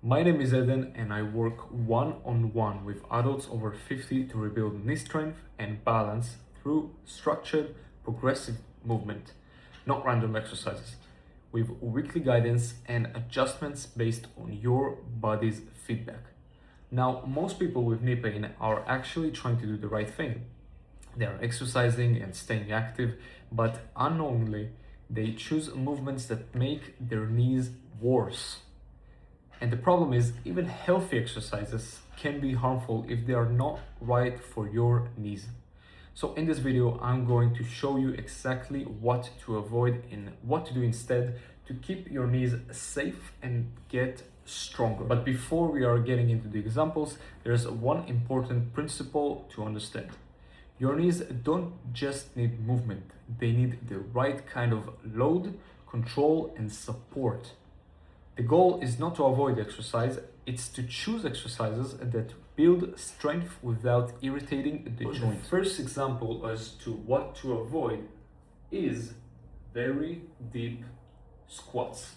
My name is Eden and I work one-on-one with adults over 50 to rebuild knee strength and balance through structured, progressive movement, not random exercises, with weekly guidance and adjustments based on your body's feedback. Now, most people with knee pain are actually trying to do the right thing. They are exercising and staying active, but unknowingly, they choose movements that make their knees worse. And the problem is, even healthy exercises can be harmful if they are not right for your knees. So in this video, I'm going to show you exactly what to avoid and what to do instead to keep your knees safe and get stronger. But before we are getting into the examples, there's one important principle to understand. Your knees don't just need movement, they need the right kind of load, control, and support. The goal is not to avoid exercise, it's to choose exercises that build strength without irritating the joint. The first example as to what to avoid is very deep squats.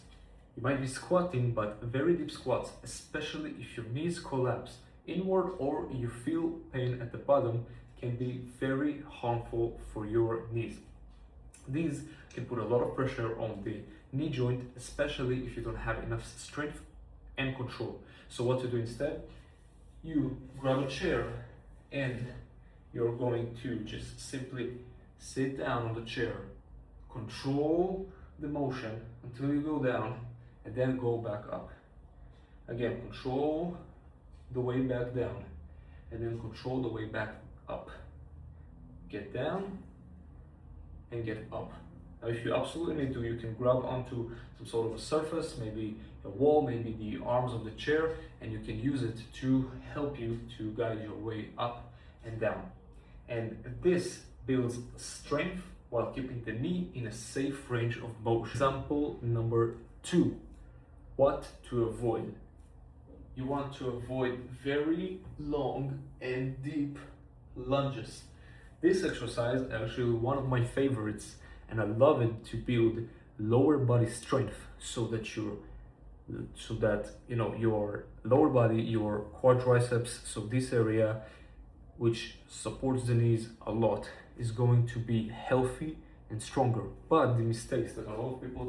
You might be squatting, but very deep squats, especially if your knees collapse inward or you feel pain at the bottom, can be very harmful for your knees. These can put a lot of pressure on the knee joint, especially if you don't have enough strength and control. So what to do instead? You grab a chair and you're going to just simply sit down on the chair, control the motion until you go down and then go back up. Again, control the way back down and then control the way back up. Get down and get up. Now, if you absolutely need to, you can grab onto some sort of a surface, maybe a wall, maybe the arms of the chair, and you can use it to help you to guide your way up and down. And this builds strength while keeping the knee in a safe range of motion. Example number 2, what to avoid. You want to avoid very long and deep lunges. This exercise is actually one of my favorites, and I love it to build lower body strength so that your lower body, your quadriceps, so this area which supports the knees a lot, is going to be healthy and stronger. But the mistakes that a lot of people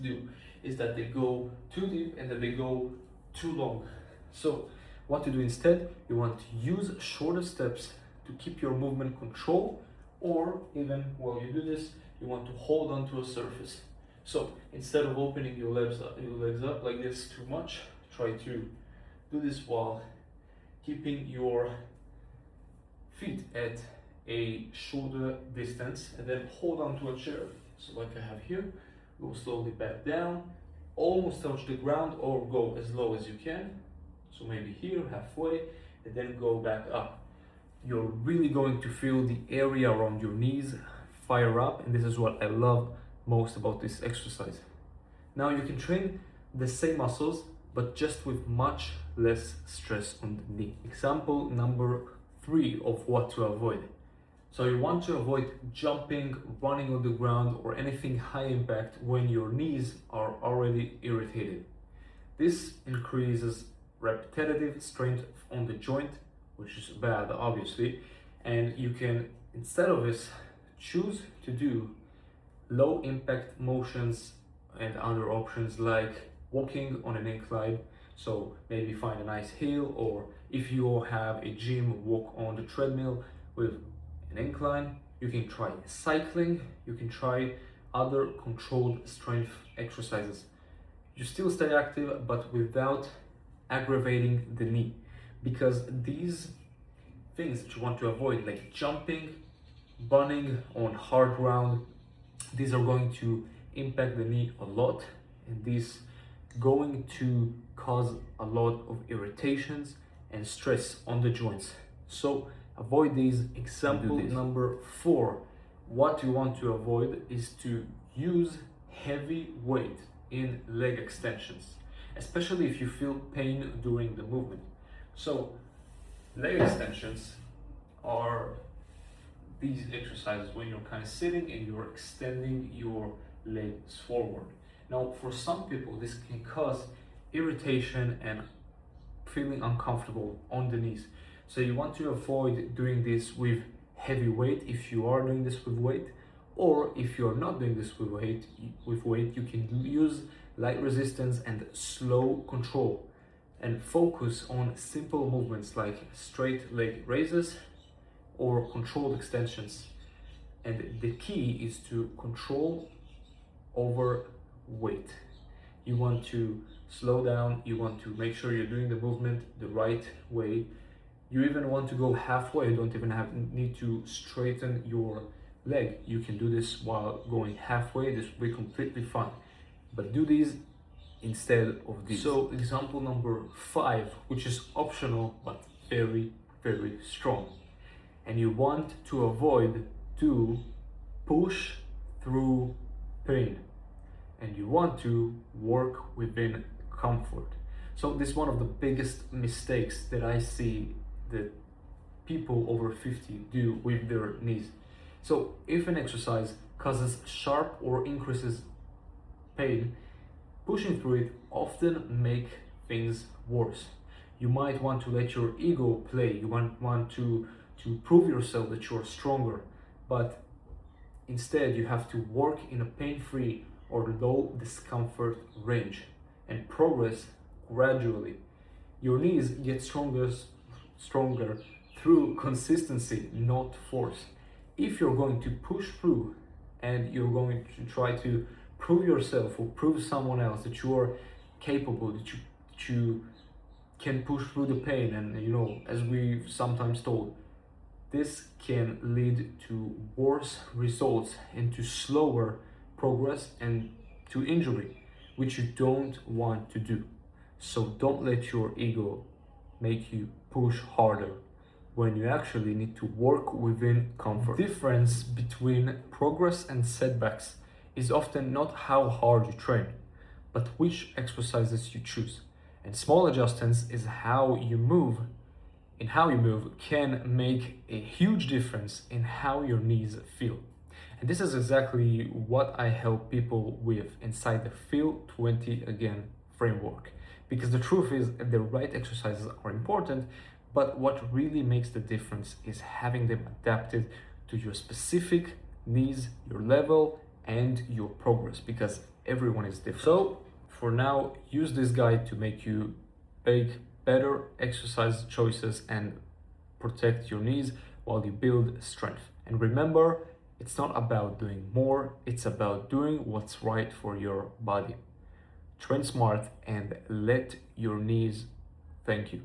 do is that they go too deep and that they go too long. So what to do instead? You want to use shorter steps to keep your movement control, or even while you do this, you want to hold on to a surface. So instead of opening your legs up like this too much, try to do this while keeping your feet at a shoulder distance, and then hold on to a chair. So like I have here, go slowly back down, almost touch the ground, or go as low as you can. So maybe here, halfway, and then go back up. You're really going to feel the area around your knees fire up, and this is what I love most about this exercise. Now you can train the same muscles, but just with much less stress on the knee. Example number 3 of what to avoid. So you want to avoid jumping, running on the ground, or anything high impact when your knees are already irritated. This increases repetitive strain on the joint, which is bad, obviously, and you can, instead of this, choose to do low impact motions and other options like walking on an incline. So maybe find a nice hill, or if you have a gym, walk on the treadmill with an incline. You can try cycling, you can try other controlled strength exercises. You still stay active, but without aggravating the knee, because these things that you want to avoid, like jumping, running on hard ground, these are going to impact the knee a lot, and these going to cause a lot of irritations and stress on the joints. So avoid these. Example number 4, what you want to avoid is to use heavy weight in leg extensions, especially if you feel pain during the movement. So leg extensions are these exercises when you're kind of sitting and you're extending your legs forward. Now, for some people, this can cause irritation and feeling uncomfortable on the knees. So you want to avoid doing this with heavy weight if you are doing this with weight, or if you're not doing this with weight, you can use light resistance and slow control and focus on simple movements like straight leg raises or controlled extensions. And the key is to control over weight. You want to slow down, you want to make sure you're doing the movement the right way. You even want to go halfway, you don't even need to straighten your leg. You can do this while going halfway, this will be completely fine. But do these instead of these. So example number 5, which is optional but very, very strong. And you want to avoid to push through pain. And you want to work within comfort. So this is one of the biggest mistakes that I see that people over 50 do with their knees. So if an exercise causes sharp or increases pain, pushing through it often make things worse. You might want to let your ego play. You might want to prove yourself that you're stronger, but instead you have to work in a pain-free or low discomfort range and progress gradually. Your knees get stronger through consistency, not force. If you're going to push through and you're going to try to prove yourself or prove someone else that you are capable, that you can push through the pain, and as we've sometimes told, this can lead to worse results and to slower progress and to injury, which you don't want to do. So don't let your ego make you push harder when you actually need to work within comfort. The difference between progress and setbacks is often not how hard you train, but which exercises you choose. And small adjustments is how you move. And how you move can make a huge difference in how your knees feel. And this is exactly what I help people with inside the Feel 20 Again framework. Because the truth is that the right exercises are important, but what really makes the difference is having them adapted to your specific needs, your level, and your progress, because everyone is different. So for now, use this guide to make you make better exercise choices and protect your knees while you build strength. And remember, it's not about doing more, it's about doing what's right for your body. Train smart and let your knees thank you.